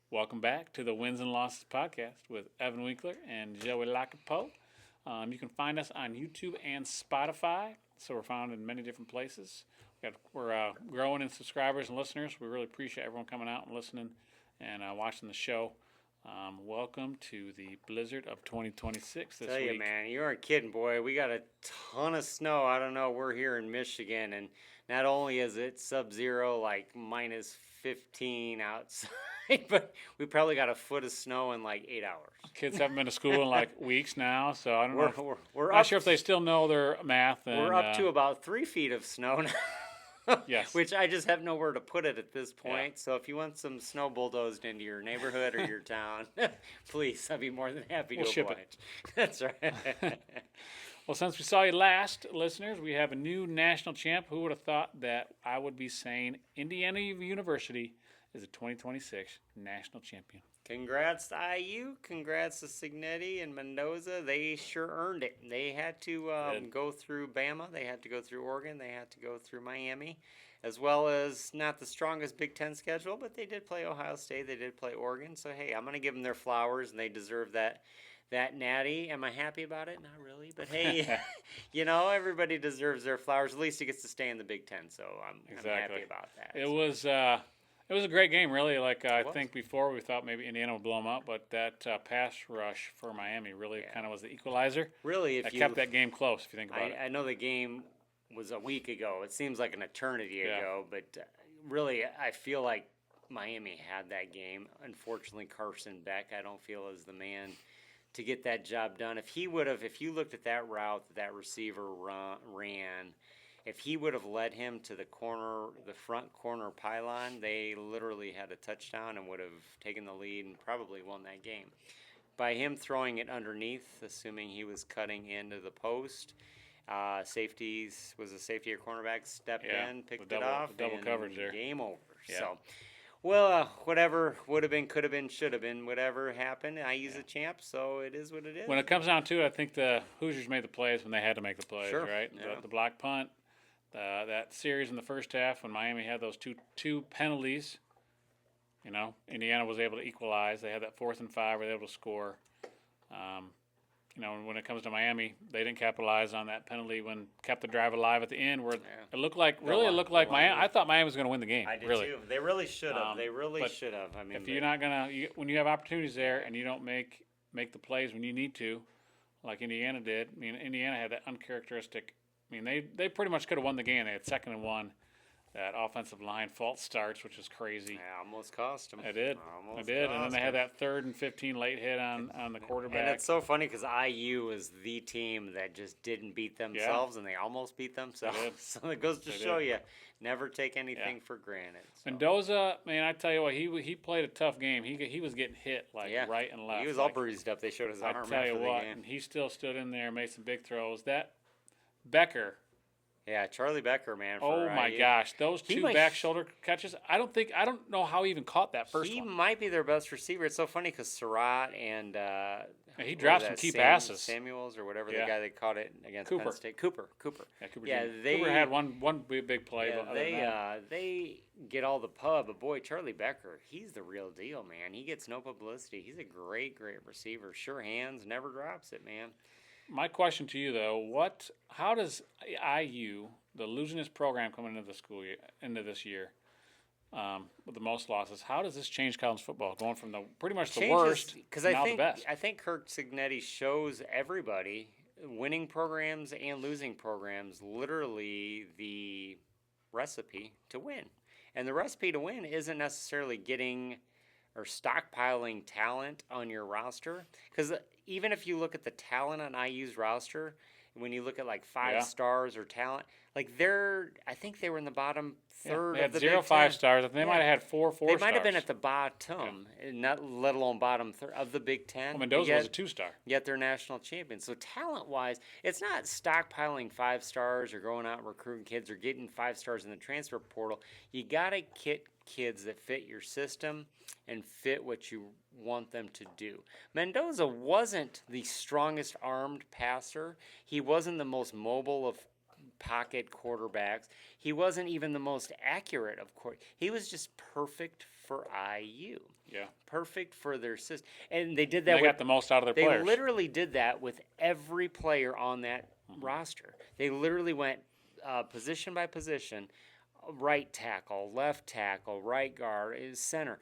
Welcome back to the Wins and Losses podcast with Evan Winkler and Joey Lacapo. You can find us on YouTube and Spotify, so we're found in many different places. We're growing in subscribers and listeners. We really appreciate everyone coming out and listening and watching the show. Welcome to the blizzard of 2026 this Tell week. you, man, you aren't kidding, boy. We got a ton of snow. I don't know. We're here in Michigan, and not only is it sub-zero, like minus 15 outside, but we probably got a foot of snow in like 8 hours. Kids haven't been to school in like weeks now, so I don't know. We're Not up. sure if they still know their math. We're up to about 3 feet of snow now. Yes. Which I just have nowhere to put it at this point. Yeah. So if you want some snow bulldozed into your neighborhood or your town, please, I'd be more than happy to ship oblige. it. That's right. Well, since we saw you last, listeners, we have a new national champ. Who would have thought that I would be saying Indiana University is a 2026 national champion? Congrats to IU. Congrats to Cignetti and Mendoza. They sure earned it. They had to go through Bama. They had to go through Oregon. They had to go through Miami, as well as not the strongest Big Ten schedule, but they did play Ohio State. They did play Oregon. So, hey, I'm going to give them their flowers, and they deserve that natty. Am I happy about it? Not really. But, hey, everybody deserves their flowers. At least he gets to stay in the Big Ten, so I'm happy about that. It was a great game, really. I think before we thought maybe Indiana would blow them up, but that pass rush for Miami really kind of was the equalizer. Really, kept that game close, if you think about it. I know the game was a week ago. It seems like an eternity ago, but really, I feel like Miami had that game. Unfortunately, Carson Beck, I don't feel is the man to get that job done. If you looked at that route that receiver ran, if he would have led him to the front corner pylon, they literally had a touchdown and would have taken the lead and probably won that game. By him throwing it underneath, assuming he was cutting into the post, was a safety or cornerback, stepped in, picked it off, double coverage there. Game over. Yeah. So, well, whatever would have been, could have been, should have been, whatever happened. I use a champ, so it is what it is. When it comes down to it, I think the Hoosiers made the plays when they had to make the plays, right? Yeah. The block punt. That series in the first half when Miami had those two penalties, Indiana was able to equalize. They had that 4th and 5 where they were able to score. When it comes to Miami, they didn't capitalize on that penalty when kept the drive alive at the end where it looked like Miami. I thought Miami was going to win the game. I did really. too. They really should have. They really should have. I mean, if you're not when you have opportunities there and you don't make the plays when you need to, like Indiana did. I mean, Indiana had that uncharacteristic. I mean, they pretty much could have won the game. They had 2nd and 1. That offensive line false starts, which is crazy. Yeah, almost cost them. It did. And then they had that 3rd and 15 late hit on the quarterback. And it's so funny because IU is the team that just didn't beat themselves, and they almost beat themselves. So it goes to show you, never take anything for granted. So. Mendoza, man, I tell you what, he played a tough game. He was getting hit right and left. He was all bruised up. They showed his arm after the game. I tell you what, and he still stood in there, made some big throws. That Becker. Yeah, Charlie Becker, man. Oh my gosh, those two back shoulder catches! I don't know how he even caught that first one. He might be their best receiver. It's so funny because Surratt and he dropped some key passes. Samuels or whatever the guy that caught it against Cooper. Penn State. Cooper. Yeah, Cooper had one big play. Yeah, they get all the pub, but boy, Charlie Becker, he's the real deal, man. He gets no publicity. He's a great receiver. Sure hands, never drops it, man. My question to you, though, how does IU, the losingest program coming into this year, with the most losses, how does this change college football, going from pretty much the worst to now the best? I think Kirk Cignetti shows everybody, winning programs and losing programs, literally the recipe to win. And the recipe to win isn't necessarily getting or stockpiling talent on your roster, because even if you look at the talent on IU's roster, when you look at like 5 stars or talent, like I think they were in the bottom third. They had of the 0 Big 5 Ten. stars. They might have had 4 stars. They might have been at the bottom, not let alone bottom third of the Big Ten. Well, Mendoza was a 2-star. Yet they're national champions. So talent-wise, it's not stockpiling 5 stars or going out and recruiting kids or getting 5 stars in the transfer portal. You got to get kids that fit your system and fit what you want them to do. Mendoza wasn't the strongest armed passer. He wasn't the most mobile of pocket quarterbacks. He wasn't even the most accurate of he was just perfect for IU. Yeah. Perfect for their system. And they did that They got the most out of their They players. literally did that with every player on that roster. They literally went position by position, right tackle, left tackle, right guard, center.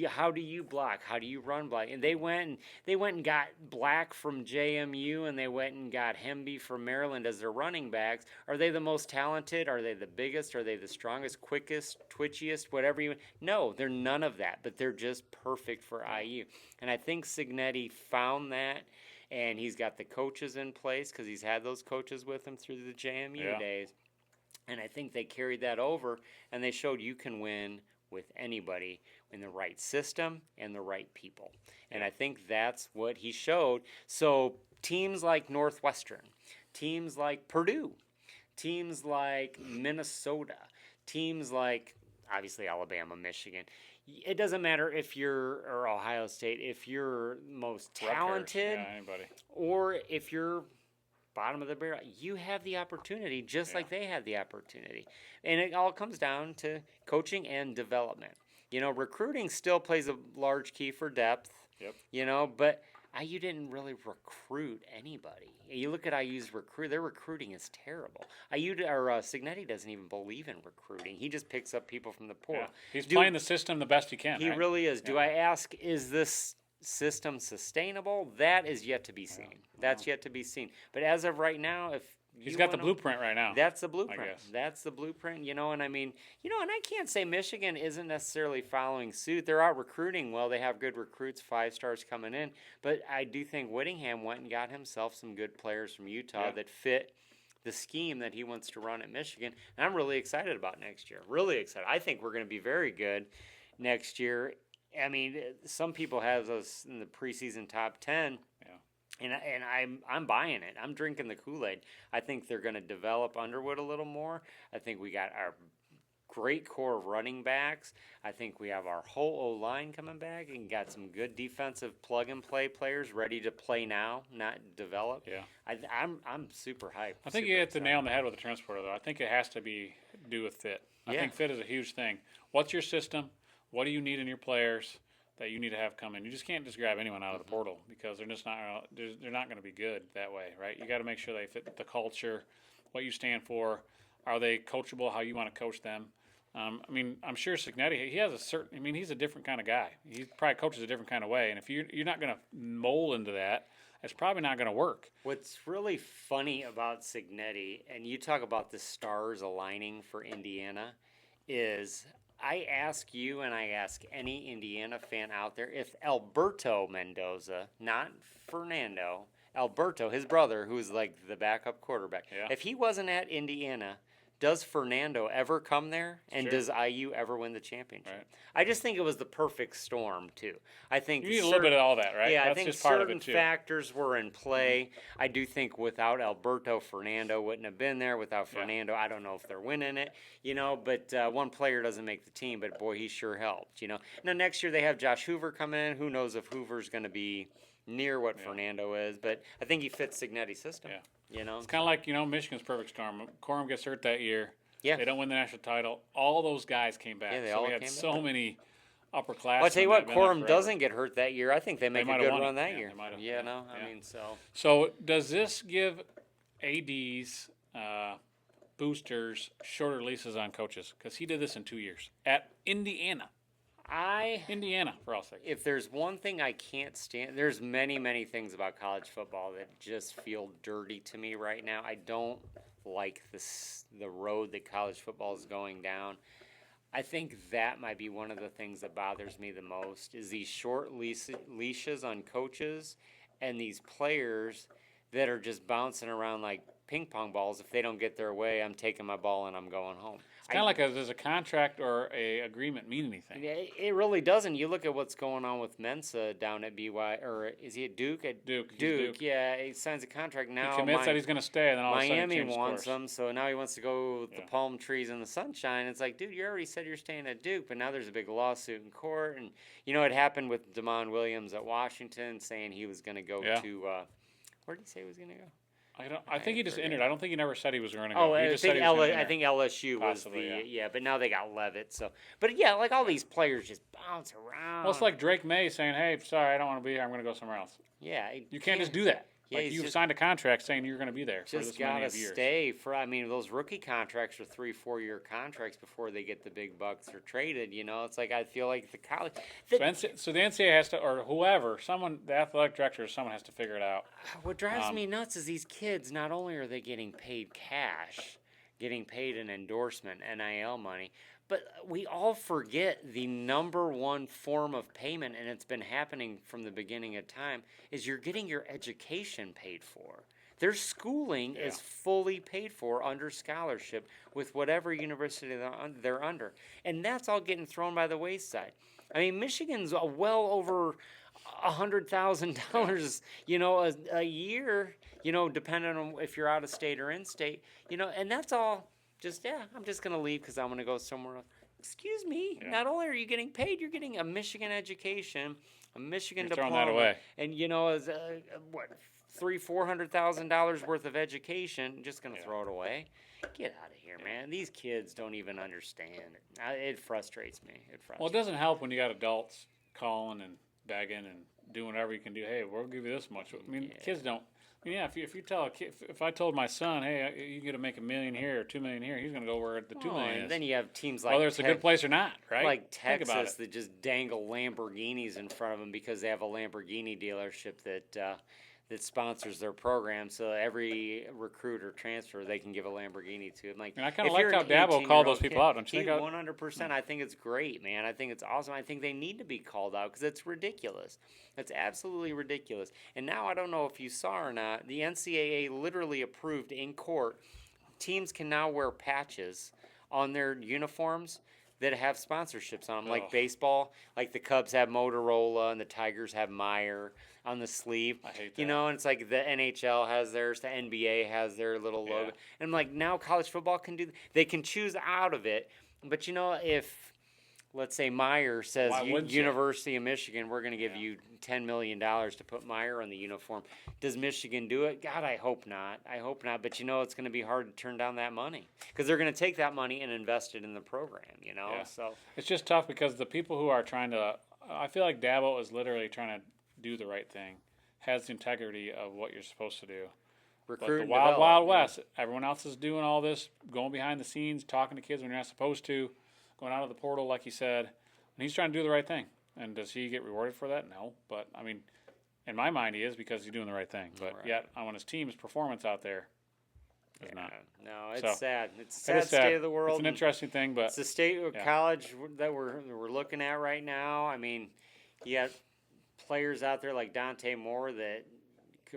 How do you block? How do you run block? And they went and got Black from JMU, and they went and got Hemby from Maryland as their running backs. Are they the most talented? Are they the biggest? Are they the strongest, quickest, twitchiest, whatever you? No, they're none of that. But they're just perfect for IU. And I think Cignetti found that, and he's got the coaches in place because he's had those coaches with him through the JMU days. And I think they carried that over, and they showed you can win with anybody in the right system and the right people. And I think that's what he showed. So teams like Northwestern, teams like Purdue, teams like Minnesota, teams like obviously Alabama, Michigan. It doesn't matter if you're, or Ohio State, if you're most talented anybody. or if you're bottom of the barrel, you have the opportunity just like they had the opportunity. And it all comes down to coaching and development. You know, recruiting still plays a large key for depth. Yep. You know, but IU didn't really recruit anybody. You look at IU's their recruiting is terrible. Cignetti doesn't even believe in recruiting. He just picks up people from the portal. Yeah. He's playing the system the best he can. He right? really is. Do I ask, is this system sustainable? That is yet to be seen. That's yet to be seen. But as of right now, if he's got the blueprint right now. That's the blueprint. I guess. That's the blueprint, you know, and I mean, you know, and I can't say Michigan isn't necessarily following suit. They're out recruiting well. They have good recruits, 5 stars coming in. But I do think Whittingham went and got himself some good players from Utah that fit the scheme that he wants to run at Michigan. And I'm really excited about next year. Really excited. I think we're going to be very good next year. I mean, some people have us in the preseason top 10. And I'm buying it. I'm drinking the Kool-Aid. I think they're going to develop Underwood a little more. I think we got our great core of running backs. I think we have our whole O-line coming back and got some good defensive plug-and-play players ready to play now, not develop. Yeah. I'm super hyped. I think you hit the nail on the head with the transporter, though. I think it has to do with fit. I think fit is a huge thing. What's your system? What do you need in your players that you need to have come in? You just can't just grab anyone out of the portal because they're just not they're not going to be good that way, right? You got to make sure they fit the culture, what you stand for. Are they coachable? How you want to coach them? I mean, I'm sure Cignetti, he has a certain. I mean, he's a different kind of guy. He probably coaches a different kind of way, and if you're not going to mold into that, it's probably not going to work. What's really funny about Cignetti, and you talk about the stars aligning for Indiana, is I ask you and I ask any Indiana fan out there if Alberto Mendoza, not Fernando, Alberto, his brother, who's like the backup quarterback, if he wasn't at Indiana, does Fernando ever come there? And does IU ever win the championship? Right. I just think it was the perfect storm, too. I think you need a little bit of all that, right? Yeah, That's I think just part of certain it too. factors were in play. I do think without Alberto, Fernando wouldn't have been there. Without Fernando, I don't know if they're winning it, you know, but one player doesn't make the team, but boy, he sure helped, you know. Now, next year they have Josh Hoover coming in. Who knows if Hoover's going to be near what Fernando is, but I think he fits Cignetti's system, you know. It's kind of like, you know, Michigan's perfect storm. Corum gets hurt that year. Yeah. They don't win the national title. All those guys came back. Yeah, they so all we had came so back. many upperclassmen. Well, I'll tell you what, that have been there Corum forever. doesn't get hurt that year. I think they make a might have good won it. run that Yeah, year. they might have. Yeah, no, Yeah. I mean, so. So does this give ADs, boosters, shorter leases on coaches? Because he did this in 2 years at Indiana. Indiana, for all sakes. If there's one thing I can't stand, there's many, many things about college football that just feel dirty to me right now. I don't like the road that college football is going down. I think that might be one of the things that bothers me the most is these short leashes on coaches and these players that are just bouncing around like ping pong balls. If they don't get their way, I'm taking my ball and I'm going home. It's kind of like does a contract or a agreement mean anything? It really doesn't. You look at what's going on with Mensa down at BY, or is he at Duke? Duke. Yeah, he signs a contract now. He commits that he's going to stay, and then all of a sudden he Miami changes wants course. him, so now he wants to go with the palm trees and the sunshine. It's like, dude, you already said you're staying at Duke, but now there's a big lawsuit in court. And, you know, it happened with Damon Williams at Washington saying he was going to go to where did he say he was going to go? I think he just forget. entered. I don't think he never said he was going to go. Oh, He I just think said he was gonna I enter. think LSU was Possibly, the yeah. but now they got Levitt. So, but yeah, like all these players just bounce around. Well, it's like Drake May saying, "Hey, sorry, I don't want to be here. I'm going to go somewhere else." yeah, You can't just do that. Yeah, Like he's you've just- signed a contract saying you're going to be there for Just this many gotta of years. stay for. I mean, those rookie contracts are 3-4 year contracts before they get the big bucks or traded. You know, it's like I feel like the college. So the NCAA has to, or whoever, someone, the athletic director, or someone has to figure it out. What drives me nuts is these kids. Not only are they getting paid cash, getting paid an endorsement, NIL money, but we all forget the number one form of payment, and it's been happening from the beginning of time, is you're getting your education paid for. Their schooling is fully paid for under scholarship with whatever university they're under. And that's all getting thrown by the wayside. I mean, Michigan's well over $100,000, you know, a year, you know, depending on if you're out of state or in state, you know, and that's all just, I'm just going to leave because I'm going to go somewhere else. Excuse me. Yeah. Not only are you getting paid, you're getting a Michigan education, a Michigan You're throwing diploma, that away. and you know, as what $300,000-$400,000 worth of education, just gonna throw it away. Get out of here, man. These kids don't even understand it. It frustrates me. Well, it doesn't help when you got adults calling and begging and doing whatever you can do. Hey, we'll give you this much. I mean, kids don't. I mean, yeah, if you tell a kid, if I told my son, hey, you get to make $1 million here or $2 million here, he's gonna go where the $2 million and is. then you have teams like Whether it's a good place or not, right? like Think about Texas it. that just dangle Lamborghinis in front of them because they have a Lamborghini dealership that sponsors their program. So every recruit or transfer they can give a Lamborghini to. I'm like, And I kinda if liked you're how an Dabo called those 18-year-old people kid, out, don't you he- think? 100%. I think it's great, man. I think it's awesome. I think they need to be called out because it's ridiculous. It's absolutely ridiculous. And now I don't know if you saw or not, the NCAA literally approved in court teams can now wear patches on their uniforms that have sponsorships on them, like Ugh. baseball. Like the Cubs have Motorola and the Tigers have Meyer on the sleeve. I hate You that. know, and it's like the NHL has theirs, the NBA has their little logo. Yeah. And I'm like, now college football can do. They can choose out of it, but you know, if let's say Meyer says Why wouldn't you? University of Michigan, we're going to give you $10 million to put Meyer on the uniform. Does Michigan do it? God, I hope not. I hope not. But you know, it's going to be hard to turn down that money because they're going to take that money and invest it in the program. You know, Yeah. so It's just tough because the people who are trying to, I feel like Dabo is literally trying to do the right thing, has the integrity of what you're supposed to do. But recruit the and wild, develop, wild you know. west, everyone else is doing all this, going behind the scenes, talking to kids when you're not supposed to, going out of the portal like he said, and he's trying to do the right thing. And does he get rewarded for that? No. But, I mean, in my mind, he is because he's doing the right thing. But Right. yet, on his team's performance out there is not. No, it's So, sad. It's a It sad is sad. state of the world. It's an and interesting thing, but it's the state of yeah. college that we're looking at right now. I mean, you got players out there like Dante Moore that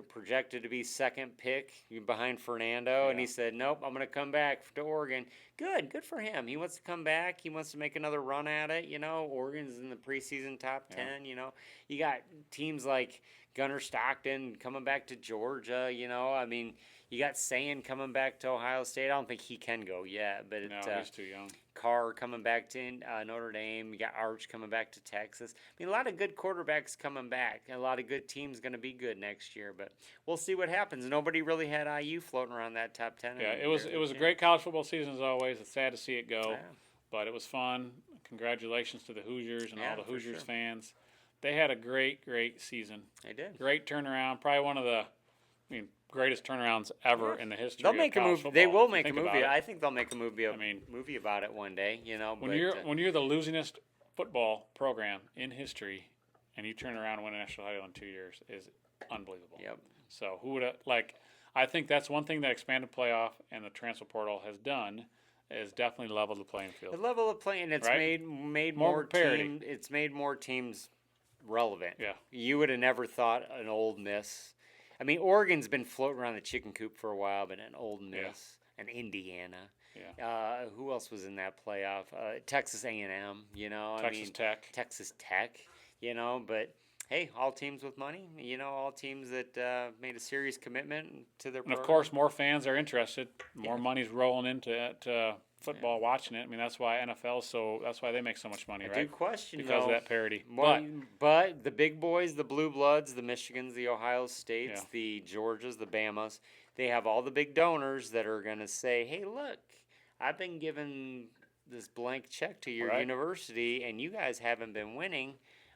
projected to be second pick behind Fernando, and Yeah. he said, "Nope, I'm going to come back to Oregon." Good for him. He wants to come back. He wants to make another run at it. You know, Oregon's in the preseason top 10. You know, you got teams like Gunnar Stockton coming back to Georgia. You know, I mean, you got Sayin coming back to Ohio State. I don't think he can go yet, but no, he's too young. Carr coming back to Notre Dame. You got Arch coming back to Texas. I mean, a lot of good quarterbacks coming back. A lot of good teams going to be good next year, but we'll see what happens. Nobody really had IU floating around that top 10. Yeah, any it was year, a but, great college football season as always. It's sad to see it go, Yeah. but it was fun. Congratulations to the Hoosiers and Yeah, all the for Hoosiers sure. fans. They had a great season. They did. Great turnaround. Probably one of the, greatest turnarounds ever in the history. They'll of make a college movie. They football, will if you make a think about movie. it. I think they'll make a movie. I mean, movie about it one day. You know, When but, you're the losingest football program in history, and you turn around and win a national title in 2 years, is unbelievable. Yep. So who would I think that's one thing that expanded playoff and the transfer portal has done is definitely leveled the playing field. the level of playing, it's Right? made More more parity. It's made more teams relevant. Yeah. You would have never thought an Ole Miss. I mean, Oregon's been floating around the chicken coop for a while, but an Ole Miss, an Indiana. Yeah. Who else was in that playoff? Texas A&M. You know, Texas Tech. Texas Tech. You know, but hey, all teams with money. You know, all teams that made a serious commitment to their. And of program. course, more fans are interested. More money's rolling into it. football watching it. I mean, that's why that's why they make so much money, I right? do question Because though, of that parity. but the big boys, the Blue Bloods, the Michigans, the Ohio States, Yeah. the Georgias, the Bamas, they have all the big donors that are going to say, "Hey, look, I've been given this blank check to your Right. university, and you guys haven't been winning.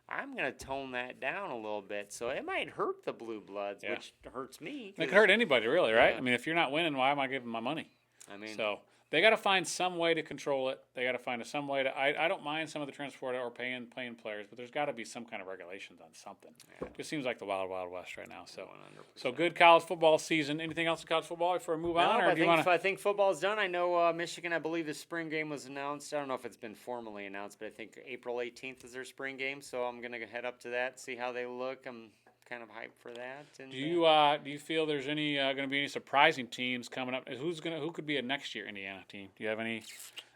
I'm going to tone that down a little bit." So it might hurt the Blue Bloods, Yeah. which hurts me. It could hurt anybody, really, right? Yeah. I mean, if you're not winning, why am I giving my money? I mean, So they got to find some way to control it. They got to find some way to. I don't mind some of the transport or paying players, but there's got to be some kind of regulations on something. Yeah. It just seems like the wild, wild west right now. So, 100%. good college football season. Anything else in college football before we move on, or do you want to? I think football's done. I know Michigan, I believe the spring game was announced. I don't know if it's been formally announced, but I think April 18th is their spring game. So I'm going to head up to that, see how they look. I'm kind of hyped for that. And, Do you feel there's any going to be any surprising teams coming up? Who could be a next year Indiana team? Do you have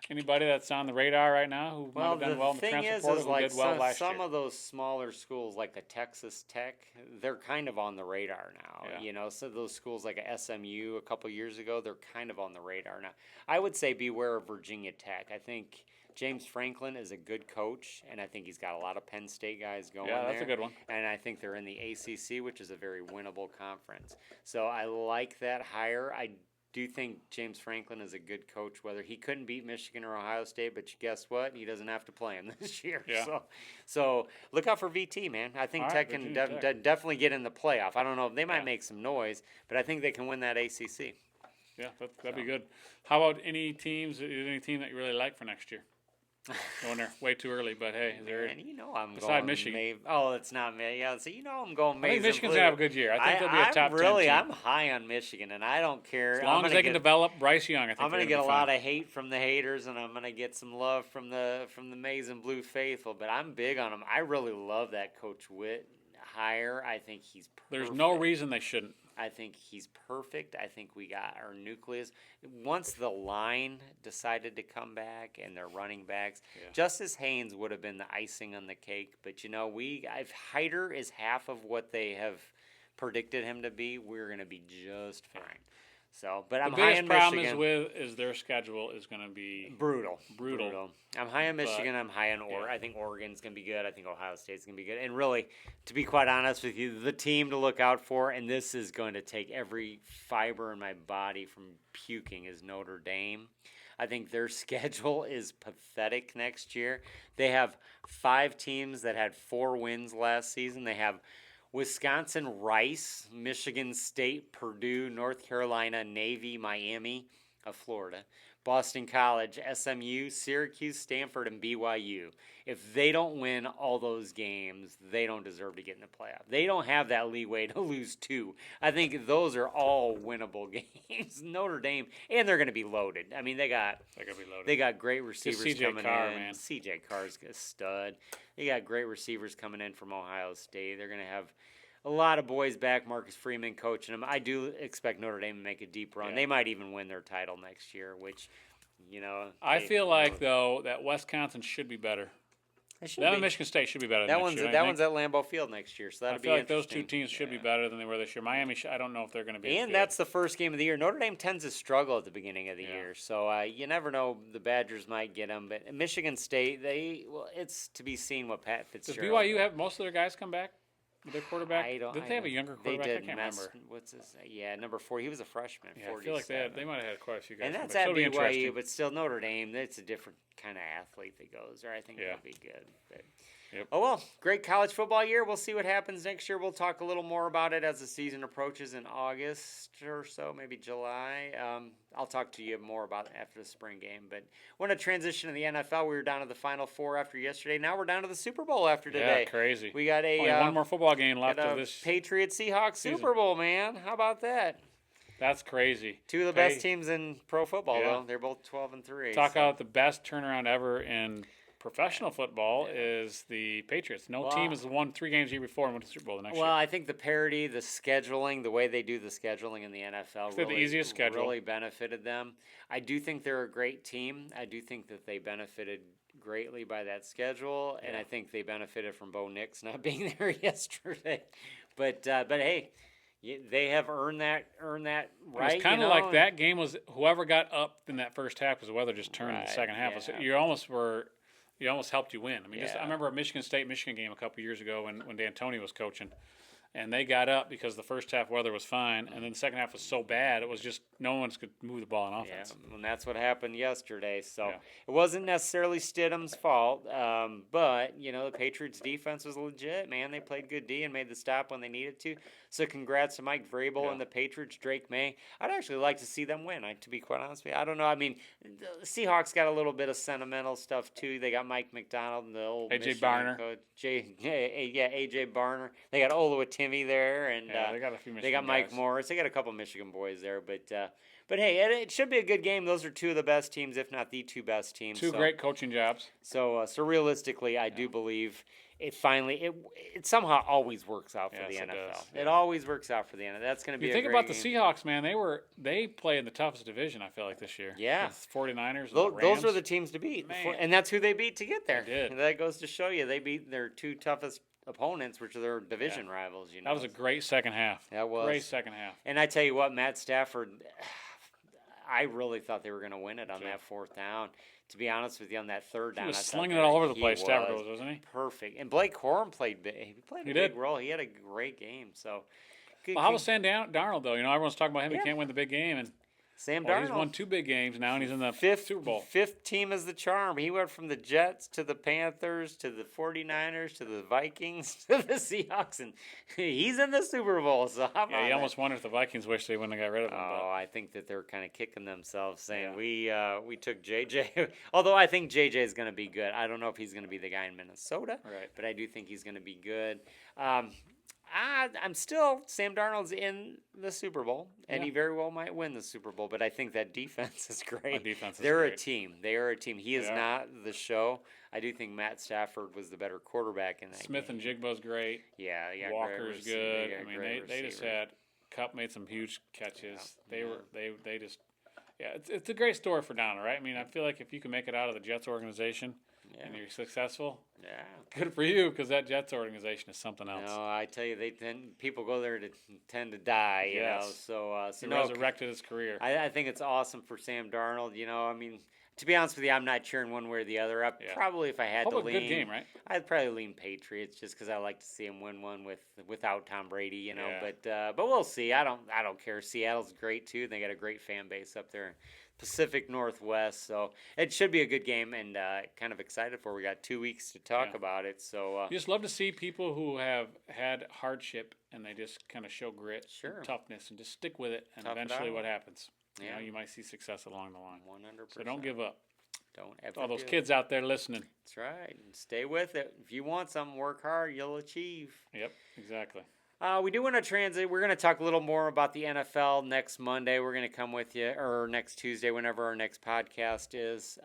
anybody that's on the radar right now who might have done well in the transfer portal, who did well last some year? of those smaller schools like a Texas Tech, they're kind of on the radar now. Yeah. You know, so those schools like a SMU a couple years ago, they're kind of on the radar now. I would say beware of Virginia Tech. I think James Franklin is a good coach, and I think he's got a lot of Penn State guys going there. Yeah, that's a good one. And I think they're in the ACC, which is a very winnable conference. So I like that hire. I do think James Franklin is a good coach, whether he couldn't beat Michigan or Ohio State, but guess what? He doesn't have to play him this year. Yeah. So look out for VT, man. I think All Tech right, can Virginia Tech. definitely get in the playoff. I don't know if they might Yeah. make some noise, but I think they can win that ACC. Yeah, that'd be good. How about any team that you really like for next year? Going there way too early, but hey, is there? Man, you know I'm beside going Michigan. Oh, it's not me. Yeah, so you know I'm going I Maize think Michigan's and gonna have a blue. good year. I think they'll be a top 10 really, team. I'm high on Michigan, and I don't care. As long as they can develop Bryce Young, I think I'm going to get a lot of hate from the haters, and I'm gonna get some love from the Maize and Blue faithful. But I'm big on them. I really love that Coach Witt hire. I think he's perfect. There's no reason they shouldn't. I think he's perfect. I think we got our nucleus. Once the line decided to come back and their running backs, Justice Haynes would have been the icing on the cake. But you know, Hyder is half of what they have predicted him to be. We're going to be just fine. So, but I'm The high biggest on problem Michigan. is their schedule is going to be Brutal. I'm high on Michigan. I'm high on Oregon. yeah. I think Oregon's going to be good. I think Ohio State's going to be good. And really, to be quite honest with you, the team to look out for, and this is going to take every fiber in my body from puking, is Notre Dame. I think their schedule is pathetic next year. They have 5 teams that had 4 wins last season. They have Wisconsin, Rice, Michigan State, Purdue, North Carolina, Navy, Miami of Florida, Boston College, SMU, Syracuse, Stanford, and BYU. If they don't win all those games, they don't deserve to get in the playoff. They don't have that leeway to lose 2. I think those are all winnable games. Notre Dame, and they're going to be loaded. I mean, they're going to be loaded. they got great receivers CJ coming Carr, in. man. CJ Carr's a stud. They got great receivers coming in from Ohio State. They're going to have a lot of boys back. Marcus Freeman coaching them. I do expect Notre Dame to make a deep run. Yeah. They might even win their title next year, which, you know. I feel like, though, that Wisconsin should be better. Them and Michigan State should be better That next one's year. that one's at Lambeau Field next year, so I that'll be feel like those interesting. two teams should be better than they were this year. Miami, I don't know if they're going to be. as And good. that's the first game of the year. Notre Dame tends to struggle at the beginning of the Yeah. year, so you never know. The Badgers might get them, but Michigan State, it's to be seen what Pat Does Fitzgerald. BYU have most of their guys come back? With their quarterback? Did they have a younger quarterback? They I did. can't remember. What's his? Yeah, number 4. He was a freshman. Yeah, I feel like they might have had quite a few guys. And come that's back. at So it'll be BYU, interesting. but still Notre Dame. That's a different kind of athlete that goes there. I think Yeah. that'll be good. But, Yep. Oh well, great college football year. We'll see what happens next year. We'll talk a little more about it as the season approaches in August or so, maybe July. I'll talk to you more about it after the spring game. But want to transition to the NFL. We were down to the Final Four after yesterday. Now we're down to the Super Bowl after today. Yeah, crazy. We got Only one more football game left got of a this. Patriots Seahawks season. Super Bowl, man. How about that? That's crazy. 2 of the best teams in pro football, Yeah. though. They're both 12-3. Talk about the best turnaround ever in professional football is the Patriots. No team has won 3 games the year before and went to the Super Bowl the next year. Well, I think the parity, the scheduling, the way they do the scheduling in the NFL They're the easiest schedule. really benefited them. I do think they're a great team. I do think that they benefited greatly by that schedule, and I think they benefited from Bo Nix not being there yesterday. But hey, They have earned that right. It was kind of like that game was whoever got up in that first half because the weather just turned in the Right, second half. yeah. So you almost helped you win. I mean, I remember a Michigan game a couple years ago when D'Antoni was coaching, and they got up because the first half weather was fine, and then the second half was so bad it was just no one could move the ball on offense. Yeah, and that's what happened yesterday. So Yeah. it wasn't necessarily Stidham's fault, but the Patriots' defense was legit. Man, they played good D and made the stop when they needed to. So congrats to Mike Vrabel and the Patriots, Drake May. I'd actually like to see them win. To be quite honest with you, I don't know. I mean, the Seahawks got a little bit of sentimental stuff too. They got Mike McDonald and the old A.J. Michigan Barner. coach, AJ Barner. They got Oluwatimi there, and Yeah, they got a few Michigan they got Mike guys. Morris. They got a couple Michigan boys there, but hey, it should be a good game. Those are two of the best teams, if not the two best teams. Two great coaching jobs. So realistically, I do believe it finally it somehow always works out for the Yes, it NFL. does, It always works out for the NFL. That's going to be. You a think great about the game. Seahawks, man. They play in the toughest division. I feel like this year. Yeah. With 49ers. And Those the Rams. are the teams to beat, Man. and that's who they beat to get there. They did. And that goes to show you they beat their two toughest opponents, which are their division rivals. That was a great second half. That was. Great second half. And I tell you what, Matt Stafford, I really thought they were going to win it on that fourth down. To be honest with you, on that third down, He was I thought slinging that it all over the he place. Stafford was, wasn't he? perfect. And Blake Corum played big. He played a He big did. role. He had a great game. So, Well, how was Sam Darnold though? Everyone's talking about him. Yeah. He can't win the big game, and Sam well, Darnold? he's won 2 big games now, and he's in the Fifth Super Bowl. Fifth team is the charm. He went from the Jets to the Panthers to the 49ers to the Vikings to the Seahawks, and he's in the Super Bowl. So how Yeah, about you that? almost wonder if the Vikings wish they wouldn't have got rid of him. Oh, But I think that they're kind of kicking themselves, saying Yeah. we took JJ. Although I think JJ is going to be good. I don't know if he's going to be the guy in Minnesota, Right. but I do think he's going to be good. I'm still Sam Darnold's in the Super Bowl, and Yeah. he very well might win the Super Bowl. But I think that defense is great. defense is They're a great. team. They are a team. He is They are. not the show. I do think Matt Stafford was the better quarterback in that Smith game. and Jigbo's great. Yeah, they got great Walker's receiver- good. got I mean, great they just receiver. had Cup made some huge catches. Yeah, They just it's a great story for Donald, right? I mean, I feel like if you can make it out of the Jets organization and you're successful, Yeah. good for you because that Jets organization is something else. No, I tell you, people go there to tend to die, you know. Yes. So He no, resurrected his career. I think it's awesome for Sam Darnold. I mean, to be honest with you, I'm not cheering one way or the other. Probably if I had to Probably lean, a good game, right? I'd probably lean Patriots just because I like to see him win one without Tom Brady, Yeah. But we'll see. I don't care. Seattle's great too. They got a great fan base up there. Pacific Northwest, so it should be a good game, and kind of excited for. We got 2 weeks to talk Yeah. about it, so You just love to see people who have had hardship and they just kind of show grit, Sure. and toughness, and just stick with it. And Tough it eventually, out. what happens? Yeah. You might see success along the line. 100%. So don't give up. Don't ever. All those give kids out there listening. That's right. And stay with it. If you want something, work hard. You'll achieve. Yep, exactly. We do want to transit. We're going to talk a little more about the NFL next Monday. We're going to come with you, or next Tuesday, whenever our next podcast is.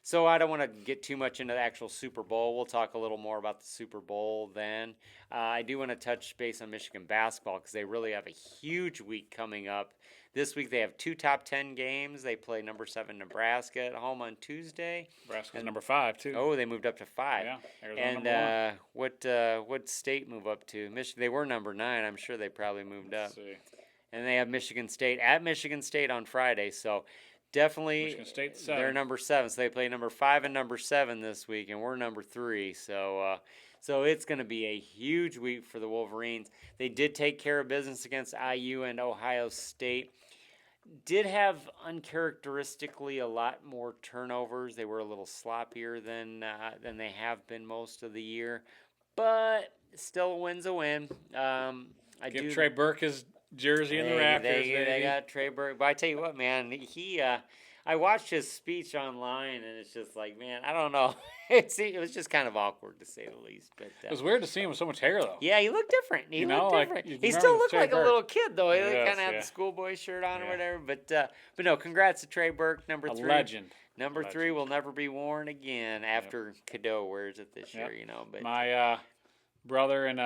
So I don't want to get too much into the actual Super Bowl. We'll talk a little more about the Super Bowl then. I do want to touch base on Michigan basketball because they really have a huge week coming up. This week they have 2 top 10 games. They play number 7 Nebraska at home on Tuesday. Nebraska's number 5 too. Oh, they moved up to 5. Yeah, Arizona And number 1. what state move up to? Michigan. They were number 9. I'm sure they probably moved up. Let's see. And they have Michigan State at Michigan State on Friday. So definitely Michigan State they're 7. number 7. So they play number 5 and number 7 this week, and we're number 3. So it's going to be a huge week for the Wolverines. They did take care of business against IU and Ohio State. Did have uncharacteristically a lot more turnovers. They were a little sloppier than they have been most of the year, but still a win's a win. Give Trey Burke his jersey in the Raptors. They got Trey Burke. But I tell you what, man, I watched his speech online, and it's just like, man, I don't know. It was just kind of awkward, to say the least. But It was weird to see him with so much hair, though. yeah, he looked different. He looked like, different. you He remember still the looked Trey like a Burke. little kid, though. He Yes, kind of had yeah. the schoolboy shirt on or Yeah. whatever. But no, congrats to Trey Burke, number A 3. legend. Number 3 Legend. will never be worn again after Cadeau wears it this year, Yep. But My brother and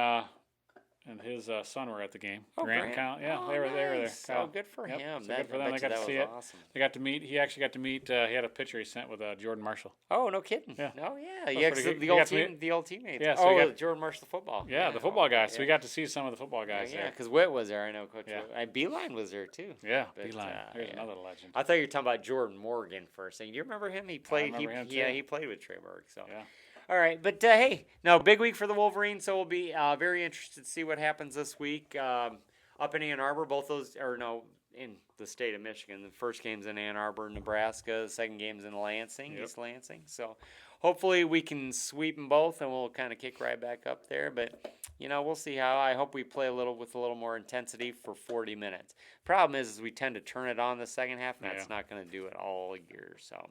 and his son were at the game. Oh, Grant Kyle. Yeah, Oh, they were there. nice. Kyle. Oh, good for Yep, him. so That, good for I them. bet They you got to that see was it. awesome. They got to meet. He actually got to meet. He had a picture he sent with Jordan Marshall. Oh, no kidding. Yeah. Oh, yeah. That's Yeah, pretty 'cause good. the You old got to team, meet- the old teammates. Yeah, so you oh, got- Jordan Marsh, the football. Yeah, the football guys. yeah. So we got to see some of the football guys Yeah, there. because Witt was there. I know Coach Yeah. Witt. Beeline was there, too. Yeah, But, Beeline. There's yeah. another legend. I thought you were talking about Jordan Morgan for a second. Do you remember him? He played. remember him, Yeah, too. he played with Trey Burke. So. Yeah. All right, but hey, no, big week for the Wolverines, so we'll be very interested to see what happens this week. Up in Ann Arbor, both those, or no, in the state of Michigan. The first game's in Ann Arbor, Nebraska. The second game's in Lansing, Yep. East Lansing. So hopefully we can sweep them both, and we'll kind of kick right back up there. But we'll see how. I hope we play with a little more intensity for 40 minutes. Problem is we tend to turn it on the second half, and that's not going to do it all year. So.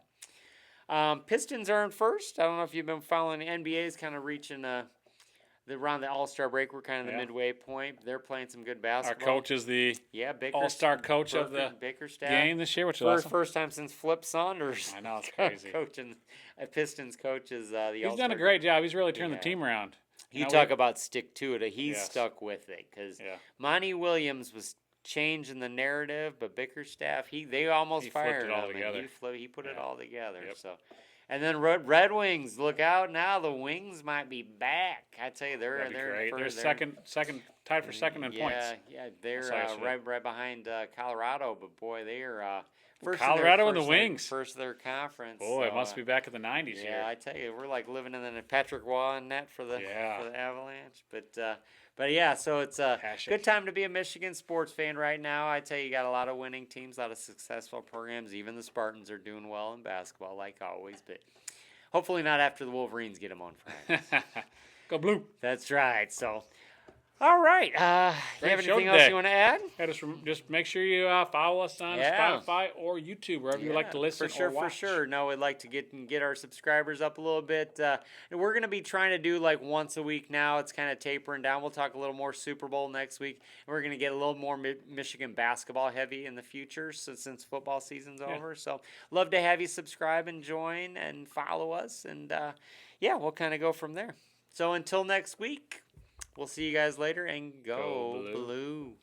Pistons are in first. I don't know if you've been following the NBA's kind of reaching around the All-Star break. We're kind of the midway point. They're playing some good Our basketball. coach is the Bickerstaff, All-Star coach of the Bickerstaff. game this year, which is First, awesome. first time since Flip Saunders. I know, it's crazy. coaching Pistons coaches the He's All-Star done a great job. He's really turned Yeah. the team around. You know, talk about stick to it. He's Yes. stuck with it because Yeah. Monty Williams was changing the narrative, but Bickerstaff they almost He flipped fired it all him. together. And he put it Yeah. all together. Yep. So, and then Red Wings, look out now! The Wings might be back. I tell you, That'd be they're great. They're they're- second, tied for second in points. Yeah, they're That's how you right behind Colorado, but boy, they are first. Colorado in and the Wings. first of their conference. Boy, it so, must be back in the 90s Yeah, I here. tell you, we're like living in the Patrick Waugh net for the Yeah. for the Avalanche. But yeah, so it's a Hashik. good time to be a Michigan sports fan right now. I tell you, you got a lot of winning teams, a lot of successful programs. Even the Spartans are doing well in basketball, like always. But hopefully not after the Wolverines get them on Friday. Go blue. That's right. So, all right. You Great have show anything else today. you want to add? Yeah, just make sure you follow us on Yeah. Spotify or YouTube, wherever you like to listen for sure, or watch. For sure. No, we'd like to get our subscribers up a little bit. And we're going to be trying to do like once a week now. It's kind of tapering down. We'll talk a little more Super Bowl next week. And we're going to get a little more Michigan basketball heavy in the future since football season's over. So love to have you subscribe and join and follow us. And we'll kind of go from there. So until next week, we'll see you guys later and go Go Blue. blue.